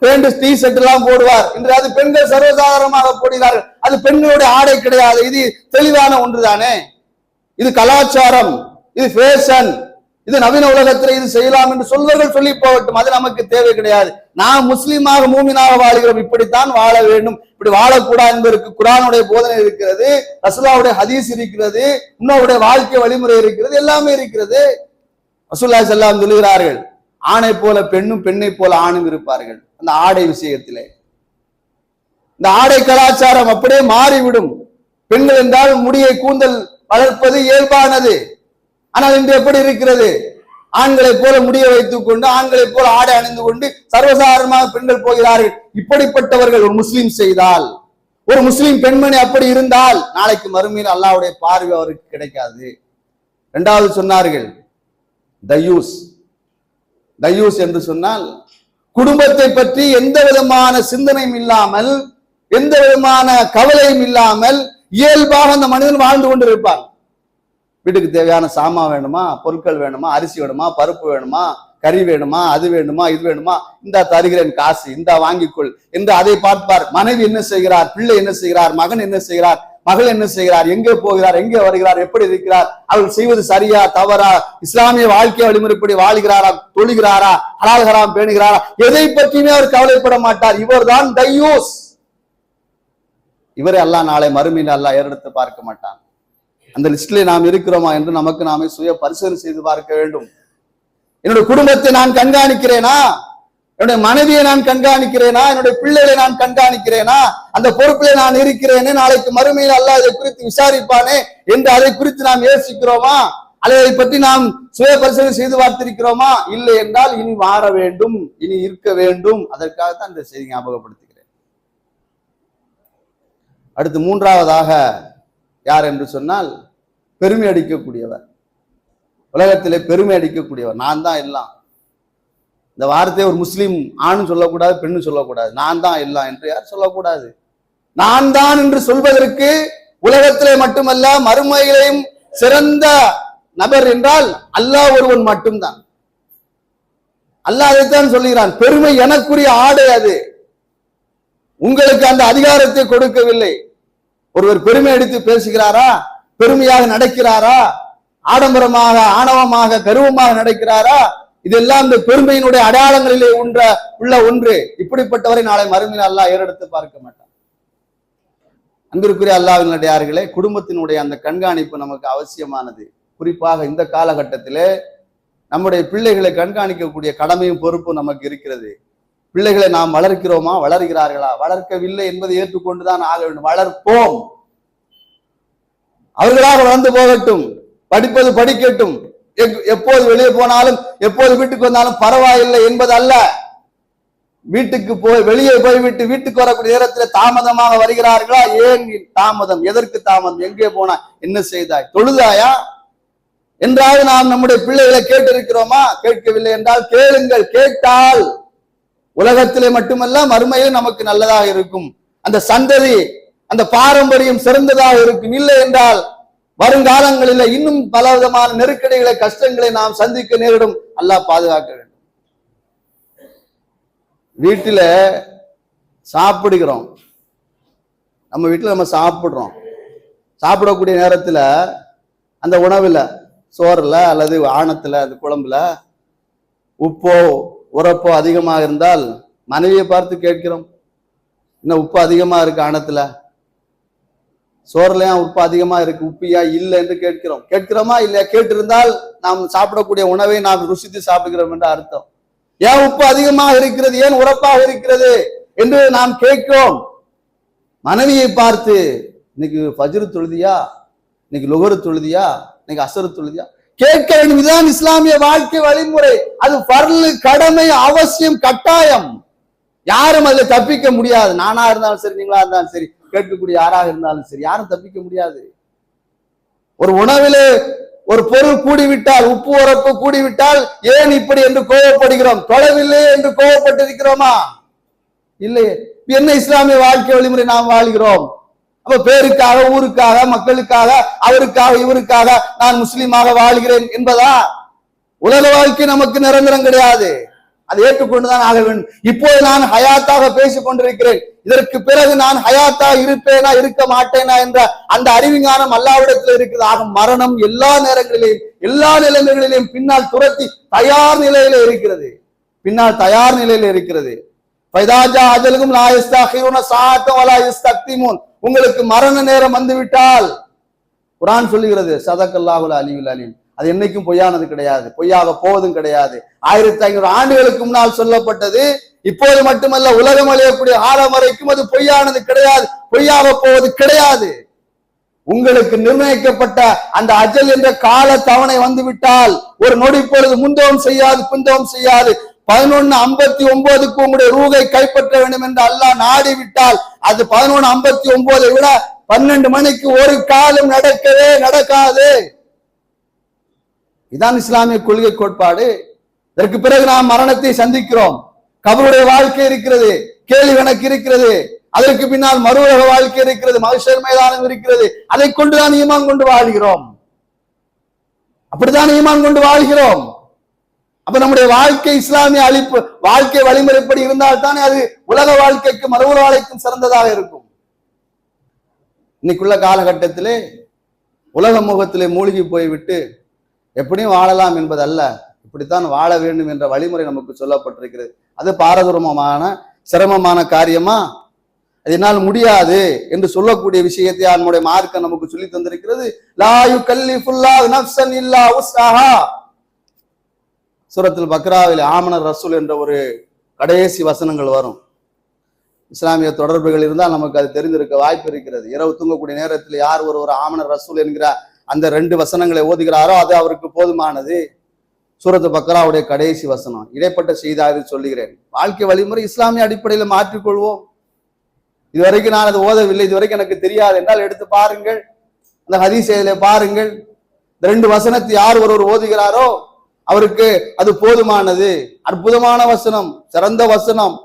Speaker 2: பேண்ட் டீ ஷர்ட் எல்லாம் போடுவார். இன்று அது பெண்கள் சர்வசாதாரணமாக போடுகிறார்கள். அது பெண்களுடைய ஆடை கிடையாது. இது தெளிவான ஒன்றுதானே. இது கலாச்சாரம், இது ஃபேஷன், இது நவீன உலகத்தில் இது செய்யலாம் என்று சொல்வர்கள் சொல்லி போகட்டும், அது நமக்கு தேவை கிடையாது. நாம் முஸ்லீமாக மூமினாக வாழ்கிறோம், இப்படித்தான் வாழ வேண்டும், இப்படி வாழக்கூடாது என்பதற்கு குர்ஆனுடைய போதனை இருக்கிறது, ரசூலுல்லாஹ்வுடைய ஹதீஸ் இருக்கிறது, இன்னொருடைய வாழ்க்கை வழிமுறை இருக்கிறது, எல்லாமே இருக்கிறது. ரசூலுல்லாஹி ஸல்லல்லாஹு அலைஹி வஸல்லம் சொல்கிறார்கள், ஆணை போல பெண்ணும் பெண்ணை போல ஆணும் இருப்பார்கள். அந்த ஆடை விஷயத்திலே இந்த ஆடை கலாச்சாரம் அப்படியே மாறிவிடும். பெண்கள் என்றால் முடியை கூந்தல் வளர்ப்பது இயல்பானது. ஆனால் இன்று எப்படி இருக்கிறது? ஆண்களை போல முடிய வைத்துக் கொண்டு ஆண்களை போல ஆடை அணிந்து கொண்டு சர்வசாதாரணமாக பெண்கள் போகிறார்கள். இப்படிப்பட்டவர்கள் ஒரு முஸ்லீம் செய்தால், ஒரு முஸ்லீம் பெண்மணி அப்படி இருந்தால் நாளைக்கு மறுமையில் அல்லாஹ்வுடைய பார்வை அவருக்கு கிடைக்காது. இரண்டாவது சொன்னார்கள் தயூஸ். தயூஸ் என்று சொன்னால் குடும்பத்தை பற்றி எந்த விதமான சிந்தனையும் இல்லாமல், எந்த விதமான கவலையும் இல்லாமல் இயல்பாக அந்த மனிதன் வாழ்ந்து கொண்டிருப்பான். வீட்டுக்கு தேவையான சாமான் வேணுமா, பொருட்கள் வேணுமா, அரிசி வேணுமா, பருப்பு வேணுமா, கறி வேணுமா, அது வேணுமா, இது வேணுமா, இந்த தருகிறேன் காசு, இந்த வாங்கிக்கொள் என்று அதை பார்ப்பார். மனைவி என்ன செய்கிறார், பிள்ளை என்ன செய்கிறார், மகன் என்ன செய்கிறார், மகள் என்ன செய்கிறார், எங்கே போகிறார், எங்கே வருகிறார், எப்படி இருக்கிறார், அவள் செய்வது சரியா தவறா, இஸ்லாமிய வாழ்க்கை வழிமுறைப்படி வாழ்கிறாரா, தொழுகிறாரா, ஹலால் ஹராம் பேணுகிறாரா, எதை பற்றியுமே அவர் கவலைப்பட மாட்டார். இவர்தான் தய்யூஸ். இவரை அல்லாஹ் நாளை மறுமையில் அல்லாஹ் ஏறெடுத்து பார்க்க மாட்டான். அந்த லிஸ்ட்ல நாம் இருக்கிறோமா என்று நமக்கு நாமே சுய பரிசோதனை செய்து பார்க்க வேண்டும். என்னுடைய குடும்பத்தை நான் கண்காணிக்கிறேனா, என்னுடைய மனைவியை நான் கண்காணிக்கிறேனா, என்னுடைய பிள்ளைகளை நான் கண்காணிக்கிறேனா, அந்த பொறுப்பிலே நான் இருக்கிறேனே, நாளைக்கு மறுமையில் அல்லாஹ் இதை குறித்து விசாரிப்பானே என்று அதை குறித்து நாம் யோசிக்கிறோமா, அல்லது அதை பற்றி நாம் சுய பரிசோதனை செய்து பார்த்திருக்கிறோமா? இல்லை என்றால் இனி மாற வேண்டும், இனி இருக்க வேண்டும். அதற்காகத்தான் இந்த செய்தி ஞாபகப்படுத்துகிறேன். அடுத்து மூன்றாவதாக யார் என்று சொன்னால் பெருமை அடிக்கக்கூடியவர். உலகத்திலே பெருமை அடிக்கக்கூடியவர். நான் தான் எல்லாம். இந்த வார்த்தையை ஒரு முஸ்லீம் ஆணும் சொல்லக்கூடாது, பெண்ணும் சொல்லக்கூடாது. நான் தான் எல்லாம் என்று யார் சொல்லக்கூடாது. நான் தான் என்று சொல்வதற்கு உலகத்திலே மட்டுமல்ல மறுமையிலேயும் சிறந்த நபர் என்றால் அல்லாஹ் ஒருவன் மட்டும்தான். அல்லாஹ் அதைத்தான் சொல்லுகிறான். பெருமை எனக்குரிய ஆடை, அது உங்களுக்கு அந்த அதிகாரத்தை கொடுக்கவில்லை. ஒருவர் பெருமை அடித்து பேசுகிறாரா, பெருமையாக நடக்கிறாரா, ஆடம்பரமாக ஆணவமாக கர்வமாக நடக்கிறாரா, இதெல்லாம் இந்த பெருமையினுடைய அடையாளங்களிலே உள்ள ஒன்று. இப்படிப்பட்டவரை நாளை மறுமையில் அல்லாஹ் ஏறெடுத்து பார்க்க மாட்டான். அன்பிற்குரிய அல்லாஹ்வின் அடியார்களே, குடும்பத்தினுடைய அந்த கண்காணிப்பு நமக்கு அவசியமானது. குறிப்பாக இந்த காலகட்டத்திலே நம்முடைய பிள்ளைகளை கண்காணிக்கக்கூடிய கடமையும் பொறுப்பும் நமக்கு இருக்கிறது. பிள்ளைகளை நாம் வளர்க்கிறோமா, வளர்கிறார்களா? வளர்க்கவில்லை என்பதை ஏற்றுக்கொண்டுதான் ஆக வேண்டும். வளர்ப்போம். அவர்களாக வளர்ந்து போகட்டும், படிப்பது படிக்கட்டும், எப்போது வெளியே போனாலும் எப்போது வீட்டுக்கு வந்தாலும் பரவாயில்லை என்பது அல்ல. வீட்டுக்கு வெளியே போய்விட்டு வீட்டுக்கு வரக்கூடிய நேரத்தில் தாமதமாக வருகிறார்களா? ஏன் தாமதம், எதற்கு தாமதம், எங்கே போனா, என்ன செய்தாய், தொழுதாயா என்றாவது நாம் நம்முடைய பிள்ளைகளை கேட்டிருக்கிறோமா? கேட்கவில்லை என்றால் கேளுங்கள். கேட்டால் உலகத்திலே மட்டுமல்ல மறுமையில் நமக்கு நல்லதாக இருக்கும். அந்த சந்ததி, அந்த பாரம்பரியம் சிறந்ததாக இருக்கும். இல்லை என்றால் வருங்காலங்களில் இன்னும் பல விதமான நெருக்கடிகளை, கஷ்டங்களை நாம் சந்திக்க நேரிடும். அல்லாஹ் பாதுகாக்க வேண்டும். வீட்டில சாப்பிடுகிறோம், நம்ம வீட்டில் நம்ம சாப்பிடுறோம். சாப்பிடக்கூடிய நேரத்துல அந்த உணவுல, சோறுல அல்லது ஆணத்துல, அது குழம்புல உப்போ உரப்போ அதிகமாக இருந்தால் மனைவியை பார்த்து கேட்கிறோம், இன்னும் உப்பு அதிகமா இருக்கு ஆணத்துல, சோறுலயும் உப்பு அதிகமா இருக்கு, உப்பியா இல்லை என்று கேட்கிறோம். கேட்கிறோமா இல்லையா? கேட்டிருந்தால் நாம் சாப்பிடக்கூடிய உணவை நாம் ருசித்து சாப்பிடுகிறோம் என்று அர்த்தம். ஏன் உப்பு அதிகமாக இருக்கிறது, ஏன் உரப்பாக இருக்கிறது என்று நாம் கேட்கிறோம். மனைவியை பார்த்து இன்னைக்கு ஃபஜ்ர் தொழுதியா, இன்னைக்கு லுஹர் தொழுதியா, இன்னைக்கு அஸ்ர் தொழுதியா கேட்க வேண்டும். இதுதான் இஸ்லாமிய வாழ்க்கை வழிமுறை. அது ஃபர்லு, கடமை, அவசியம், கட்டாயம். யாரும் அதுல தப்பிக்க முடியாது. நானா இருந்தாலும் சரி, நீங்களா இருந்தாலும் சரி, கேட்கக்கூடிய யாராக இருந்தாலும் சரி, யாரும் தப்பிக்க முடியாது. ஒரு உணவிலே ஒரு பொருள் கூடிவிட்டால், உப்பு உரப்பு கூடிவிட்டால் ஏன் இப்படி என்று கோபப்படுகிறோம்? தொலைவில்லை என்று கோபப்பட்டிருக்கிறோமா? இல்லையே. என்ன இஸ்லாமிய வாழ்க்கை வழிமுறை நாம் வாழ்கிறோம்? அப்ப பேருக்காக, ஊருக்காக, மக்களுக்காக, அவருக்காக, இவருக்காக நான் முஸ்லீமாக வாழ்கிறேன் என்பதா? உலக வாழ்க்கை நமக்கு நிரந்தரம் கிடையாது. அதை ஏற்றுக்கொண்டுதான் ஆக வேண்டும். இப்போது நான் ஹயாத்தாக பேசிக் கொண்டிருக்கிறேன். இதற்கு பிறகு நான் ஹயாத்தாக இருப்பேனா இருக்க மாட்டேனா என்ற அந்த அறிவிஞானம் அல்லாஹ்விடத்தில் இருக்கிறது. ஆக மரணம் எல்லா நேரங்களிலும், எல்லா நிலைமைகளிலும் பின்னால் துரத்தி தயார் நிலையில இருக்கிறது. பின்னால் தயார் நிலையில இருக்கிறது. உங்களுக்கு மரண நேரம் வந்துவிட்டால், குர்ஆன் சொல்லுகிறது, ஸதகல்லாஹுல் அலியுல் அலீம், அது என்னைக்கும் பொய்யானது கிடையாது, பொய்யாக போவதும் கிடையாது. 1500 ஆண்டுகளுக்கு முன்னால் சொல்லப்பட்டது. இப்போது மட்டுமல்ல, உலகம் அழியக்கூடிய காலம் வரைக்கும் அது பொய்யானது கிடையாது, பொய்யாக போவது கிடையாது. உங்களுக்கு நிர்ணயிக்கப்பட்ட அந்த அஜல் என்ற கால தவணை வந்துவிட்டால் ஒரு நொடி பொழுது முந்தவும் செய்யாது, பிந்தவும் செய்யாது. 11:59 உங்களுடைய ரூகை கைப்பற்ற வேண்டும் என்று அல்லாஹ் நாடி விட்டால் அது 11:59 விட 12 மணிக்கு ஒரு காலம் நடக்கவே நடக்காது. இதான் இஸ்லாமிய கொள்கை கோட்பாடு. இதற்கு பிறகு நாம் மரணத்தை சந்திக்கிறோம். கபருடைய வாழ்க்கை இருக்கிறது, கேள்வி கணக்கு இருக்கிறது, அதற்கு பின்னால் மறுவுலக வாழ்க்கை இருக்கிறது, மஹ்ஷர் மைதானம் இருக்கிறது. அதை கொண்டுதான் ஈமான் கொண்டு வாழ்கிறோம். அப்படித்தான் ஈமான் கொண்டு வாழ்கிறோம். அப்ப நம்முடைய வாழ்க்கை இஸ்லாமிய அழிப்பு வாழ்க்கை வழிமுறைப்படி இருந்தால் தானே அது உலக வாழ்க்கைக்கும் மறுவுலக வாழ்க்கைக்கும் சிறந்ததாக இருக்கும். இன்னைக்குள்ள காலகட்டத்திலே உலக முகத்திலே மூழ்கி போய்விட்டு எப்படியும் வாழலாம் என்பதல்ல, இப்படித்தான் வாழ வேண்டும் என்ற வழிமுறை நமக்கு சொல்லப்பட்டிருக்கிறது. அது பாரதூரமான சிரமமான காரியமா? அது என்னால் முடியாது என்று சொல்லக்கூடிய விஷயத்தை நம்முடைய மார்க்கம் நமக்கு சொல்லி தந்திருக்கிறது. லா யுகல்லிஃபுல்லாஹு நஃப்ஸன் இல்லா உஸ்ஸஹா. சூரத்துல் பக்ராவில் ஆமனர் ரசூல் என்ற ஒரு கடைசி வசனங்கள் வரும். இஸ்லாமிய தொடர்புகள் இருந்தால் நமக்கு அது தெரிந்திருக்க வாய்ப்பு இருக்கிறது. இரவு தூங்கக்கூடிய நேரத்தில் யார் ஒரு ஆமனர் ரசூல் என்கிற அந்த 2 வசனங்களை ஓதுகிறாரோ அது அவருக்கு போதுமானது. சூரத்து பக்ராவுடைய கடைசி வசனம். இடைப்பட்ட செய்தியாக சொல்லுகிறேன். வாழ்க்கை வழிமுறை இஸ்லாமிய அடிப்படையில் மாற்றிக்கொள்வோம். இதுவரைக்கும் நான் அதை ஓதவில்லை, இதுவரைக்கும் எனக்கு தெரியாது என்றால் எடுத்து பாருங்கள், அந்த ஹதீஸிலே பாருங்கள். இந்த 2 வசனத்தை யார் ஒருவர் ஓதுகிறாரோ அவருக்கு அது போதுமானது. அற்புதமான வசனம், சிறந்த வசனம்.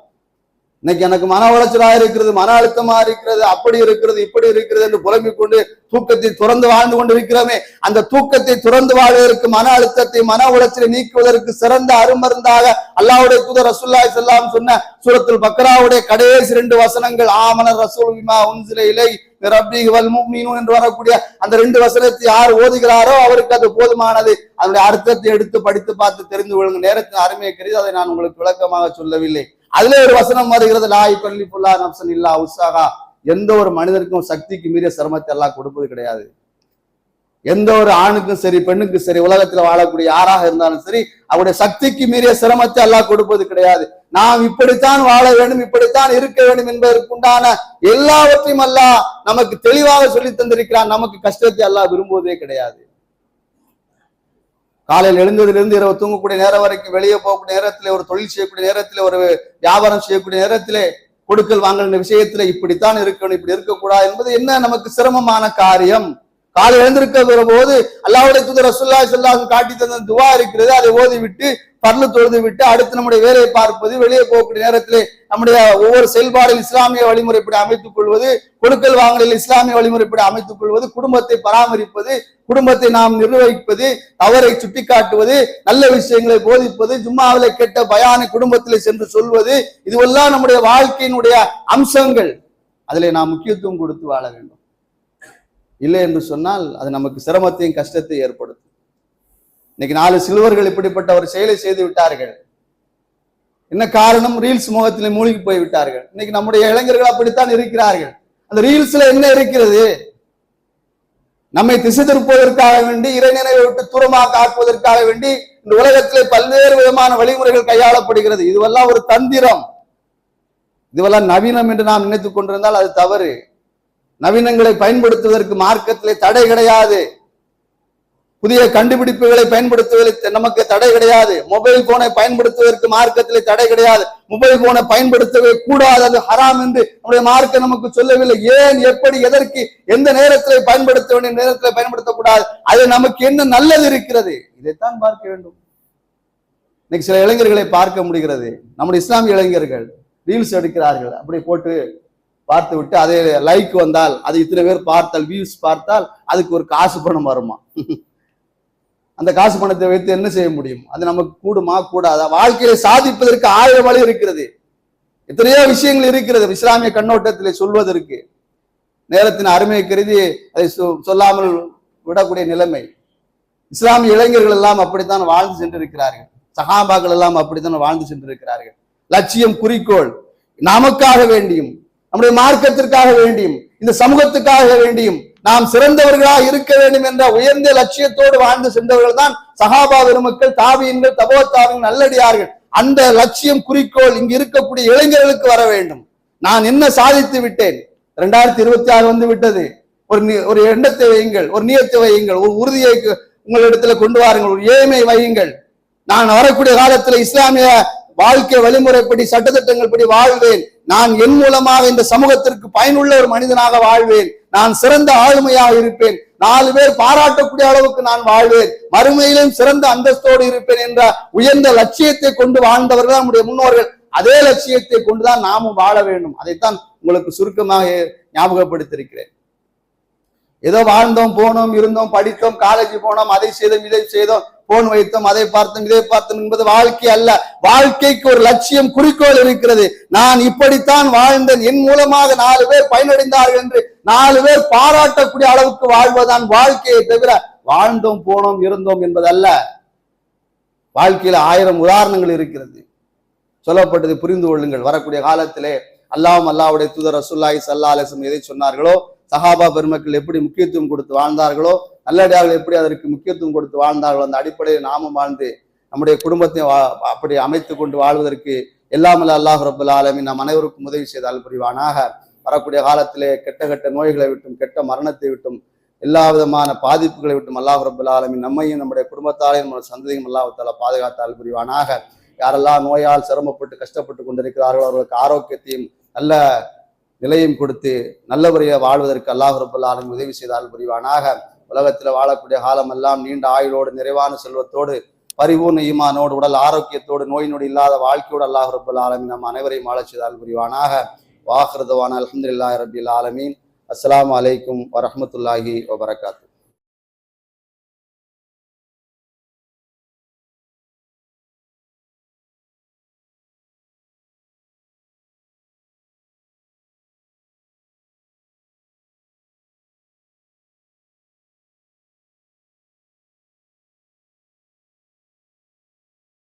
Speaker 2: இன்னைக்கு எனக்கு மன உளைச்சலா இருக்கிறது, மன அழுத்தமா இருக்கிறது, அப்படி இருக்கிறது, இப்படி இருக்கிறது என்று புலம்பிக் கொண்டு தூக்கத்தை துறந்து வாழ்ந்து கொண்டு இருக்கிறோமே, அந்த தூக்கத்தை துறந்து வாழ்வதற்கு, மன அழுத்தத்தை மன உளைச்சலை நீக்குவதற்கு சிறந்த அருமருந்தாக அல்லாஹ்வுடைய தூதர் ரசூலுல்லாஹி ஸல்லல்லாஹு அலைஹி வஸல்லம் சொன்ன சூரத்துல் பக்ராவுடைய கடைசி 2 வசனங்கள் ஆமனர் ரசூல் பிமா உன்சில இலை ரப்பிஹி வல் முஃமினூன் என்று வரக்கூடிய அந்த 2 வசனத்தை யார் ஓதுகிறாரோ அவருக்கு அது போதுமானது. அதனுடைய அர்த்தத்தை எடுத்து படித்து பார்த்து தெரிந்து கொள்ளுங்க. நேரத்தின் அருமையை கருதி அதை நான் உங்களுக்கு விளக்கமாக சொல்லவில்லை. அதுல ஒரு வசனம் வருகிறது, லா யுகல்லிஃபுல்லாஹு நஃப்ஸன் இல்லா உஸ்ஸஹா. எந்த ஒரு மனிதருக்கும் சக்திக்கு மீறிய சிரமத்தை எல்லாம் கொடுப்பது கிடையாது. எந்த ஒரு ஆணுக்கும் சரி பெண்ணுக்கும் சரி, உலகத்தில் வாழக்கூடிய யாராக இருந்தாலும் சரி, அவருடைய சக்திக்கு மீறிய சிரமத்தை எல்லாம் கொடுப்பது கிடையாது. நாம் இப்படித்தான் வாழ வேண்டும், இப்படித்தான் இருக்க வேண்டும் என்பதற்குண்டான எல்லாவற்றையும் அல்லாஹ் நமக்கு தெளிவாக சொல்லி தந்திருக்கிறான். நமக்கு கஷ்டத்தை அல்லாஹ் விரும்புவதே கிடையாது. காலையில் எழுந்ததிலிருந்து இரவு தூங்கக்கூடிய நேரம் வரைக்கும், வெளியே போகக்கூடிய நேரத்திலே, ஒரு தொழில் செய்யக்கூடிய நேரத்திலே, ஒரு வியாபாரம் செய்யக்கூடிய நேரத்திலே, கொடுக்கல் வாங்கல் விஷயத்திலே இப்படித்தான் இருக்கணும், இப்படி இருக்கக்கூடாது என்பது என்ன நமக்கு சிரமமான காரியம்? காலை எழுந்திருக்கிற போது அல்லாஹ்வுடைய தூதர் ரசூலுல்லாஹி ஸல்லல்லாஹு அலைஹி வஸல்லம் காட்டி தந்த துஆ இருக்கிறது, அதை ஓதி விட்டு பர்லு தொழுது விட்டு அடுத்து நம்முடைய வேலையை பார்ப்பது, வெளியே போகக்கூடிய நேரத்திலே நம்முடைய ஒவ்வொரு செயல்பாடில் இஸ்லாமிய வழிமுறைப்படி அமைத்துக் கொள்வது, கொடுக்கல் வாங்கலில் இஸ்லாமிய வழிமுறைப்படி அமைத்துக் கொள்வது, குடும்பத்தை பராமரிப்பது, குடும்பத்தை நாம் நிர்வகிப்பது, தவறை சுட்டிக்காட்டுவது, நல்ல விஷயங்களை போதிப்பது, ஜும்மாவிலே கேட்ட பயானை குடும்பத்திலே சென்று சொல்வது, இதுவெல்லாம் நம்முடைய வாழ்க்கையினுடைய அம்சங்கள். அதிலே நாம் முக்கியத்துவம் கொடுத்து வாழ வேண்டும். இல்லை என்று சொன்னால் அது நமக்கு சிரமத்தையும் கஷ்டத்தையும் ஏற்படுத்தும். இன்னைக்கு 4 சிறுவர்கள் இப்படிப்பட்ட ஒரு செயலை செய்து விட்டார்கள். என்ன காரணம்? ரீல்ஸ் முகத்திலே மூழ்கி போய் விட்டார்கள். இன்னைக்கு நம்முடைய இளைஞர்கள் அப்படித்தான் இருக்கிறார்கள். அந்த ரீல்ஸ்ல என்ன இருக்கிறது? நம்மை திசை திருப்புவதற்காக வேண்டி, இறைநினைவை விட்டு தூரமாக ஆக்குவதற்காக வேண்டி இந்த உலகத்திலே பல்வேறு விதமான வழிமுறைகள் கையாளப்படுகிறது. இதுவெல்லாம் ஒரு தந்திரம், இதுவெல்லாம் நவீனம் என்று நாம் நினைத்துக் கொண்டிருந்தால் அது தவறு. நவீனங்களை பயன்படுத்துவதற்கு மார்க்கத்திலே தடை கிடையாது. புதிய கண்டுபிடிப்புகளை பயன்படுத்துவதற்கு நமக்கு தடை கிடையாது. மொபைல் போனை பயன்படுத்துவதற்கு மார்க்கத்திலே தடை கிடையாது. மொபைல் போனை பயன்படுத்தவே கூடாது, அது ஹராம் என்று நம்முடைய மார்க்கம் நமக்கு சொல்லவில்லை. ஏன், எப்படி, எதற்கு, எந்த நேரத்திலே பயன்படுத்த வேண்டிய நேரத்திலே பயன்படுத்தக்கூடாது, அது நமக்கு என்ன நல்லது இருக்கிறது, இதைத்தான் பார்க்க வேண்டும். இன்னைக்கு சில இளைஞர்களை பார்க்க முடிகிறது. நம்முடைய இஸ்லாமிய இளைஞர்கள் ரீல்ஸ் எடுக்கிறார்கள், அப்படி போட்டு பார்த்து விட்டு அதே லைக் வந்தால், அது இத்தனை பேர் பார்த்தால், வியூஸ் பார்த்தால் அதுக்கு ஒரு காசு பணம் வருமா? அந்த காசு பணத்தை வைத்து என்ன செய்ய முடியும்? அது நமக்கு கூடுமா கூடாதா? வாழ்க்கையை சாதிப்பதற்கு 1000 வழி இருக்கிறது, எத்தனையோ விஷயங்கள் இருக்கிறது இஸ்லாமிய கண்ணோட்டத்திலே சொல்வதற்கு. நேரத்தின் அருமையை கருதி அதை சொல்லாமல் விடக்கூடிய நிலைமை. இஸ்லாமிய இளைஞர்கள் எல்லாம் அப்படித்தான் வாழ்ந்து சென்றிருக்கிறார்கள். சஹாபாக்கள் எல்லாம் அப்படித்தான் வாழ்ந்து சென்றிருக்கிறார்கள். லட்சியம், குறிக்கோள் நமக்காக வேண்டியும், நம்முடைய மார்க்கத்திற்காக வேண்டியும், இந்த சமூகத்துக்காக வேண்டியும் நாம் சிறந்தவர்களாக இருக்க வேண்டும் என்ற உயர்ந்த லட்சியத்தோடு வாழ்ந்து சென்றவர்கள் தான் சஹாபா பெருமக்கள், தாபியின்கள், தபோ தாபியின் நல்லடியார்கள். அந்த லட்சியம், குறிக்கோள் இங்கு இருக்கக்கூடிய இளைஞர்களுக்கு வர வேண்டும். நான் என்ன சாதித்து விட்டேன், 2026 வந்து விட்டது, ஒரு எண்ணத்தை வையுங்கள், ஒரு நியத்தை வையுங்கள், ஒரு உறுதியை உங்களிடத்துல கொண்டு வாருங்கள், ஒரு ஏய்மை வையுங்கள். நான் வரக்கூடிய காலத்தில் இஸ்லாமிய வாழ்க்கை வழிமுறைப்படி, சட்டத்திட்டங்கள் படி வாழ்வேன். நான் என் மூலமாக இந்த சமூகத்திற்கு பயனுள்ள ஒரு மனிதனாக வாழ்வேன். நான் சிறந்த ஆளுமையாக இருப்பேன். 4 பேர் பாராட்டக்கூடிய அளவுக்கு நான் வாழ்வேன். மறுமையிலும் சிறந்த அந்தஸ்தோடு இருப்பேன் என்ற உயர்ந்த லட்சியத்தை கொண்டு வாழ்ந்தவர்கள் நம்முடைய முன்னோர்கள். அதே லட்சியத்தை கொண்டுதான் நாமும் வாழ வேண்டும். அதைத்தான் உங்களுக்கு சுருக்கமாக ஞாபகப்படுத்தியிருக்கிறேன். ஏதோ வாழ்ந்தோம், போனோம், இருந்தோம், படித்தோம், காலேஜ் போனோம், அதை செய்தோம், இதை செய்தோம், போன் வைத்தோம், அதை பார்த்தோம், இதை பார்த்தோம் என்பது வாழ்க்கை அல்ல. வாழ்க்கைக்கு ஒரு லட்சியம், குறிக்கோள் இருக்கிறது. நான் இப்படித்தான் வாழ்ந்தேன், என் மூலமாக 4 பேர் பயனடைந்தார்கள் என்று 4 பேர் பாராட்டக்கூடிய அளவுக்கு வாழ்வதுதான் வாழ்க்கையை தவிர வாழ்ந்தோம், போனோம், இருந்தோம் என்பதல்ல. வாழ்க்கையில 1000 உதாரணங்கள் இருக்கிறது. சொல்லப்பட்டதை புரிந்து கொள்ளுங்கள். வரக்கூடிய காலத்திலே அல்லாஹ்வுடைய தூதர் ரசூலுல்லாஹி ஸல்லல்லாஹு அலைஹி வஸல்லம் எதை சொன்னார்களோ, சஹாபா பெருமக்கள் எப்படி முக்கியத்துவம் கொடுத்து வாழ்ந்தார்களோ, நல்லடியார்கள் எப்படி அதற்கு முக்கியத்துவம் கொடுத்து வாழ்ந்தார்களோ, அந்த அடிப்படையில் நாமும் வாழ்ந்து நம்முடைய குடும்பத்தை அப்படி அமைத்து கொண்டு வாழ்வதற்கு எல்லாமல்ல அல்லாஹ் ரப்பல் ஆலமீன் நம் அனைவருக்கும் உதவி செய்தால் புரிவானாக. வரக்கூடிய காலத்திலே கெட்ட மனோய்களை விட்டும், கெட்ட மரணத்தை விட்டும், எல்லா விதமான பாதிப்புகளை விட்டும் அல்லாஹ் ரப்பல் ஆலமீன் நம்மையும் நம்முடைய குடும்பத்தாரையும் நம்முடைய சந்ததியும் அல்லாஹ் தஆலா பாதுகாத்தால் புரிவானாக. யாரெல்லாம் நோயால் சிரமப்பட்டு கஷ்டப்பட்டு கொண்டிருக்கிறார்களோ அவர்களுக்கு ஆரோக்கியத்தையும் நல்ல நிலையும் கொடுத்து நல்லபடியாக வாழ்வதற்கு அல்லாஹ் ரப்பல் ஆலமீன் உதவி செய்தால் புரிவானாக. உலகத்தில் வாழக்கூடிய காலமெல்லாம் நீண்ட ஆயுளோடு, நிறைவான செல்வத்தோடு, பரிபூர்ண ஈமானோடு, உடல் ஆரோக்கியத்தோடு, நோய் நொடி இல்லாத வாழ்க்கையோடு அல்லாஹ் ரப்பல் ஆலமீன் நம் அனைவரையும் வாழச் செய்தால் புரிவானாக. வாஹிரு தவானா அல்ஹம்துலில்லாஹி ரப்பில் ஆலமீன். அஸ்ஸலாமு அலைக்கும் வரஹ்மத்துல்லாஹி வபரகாத்துஹு.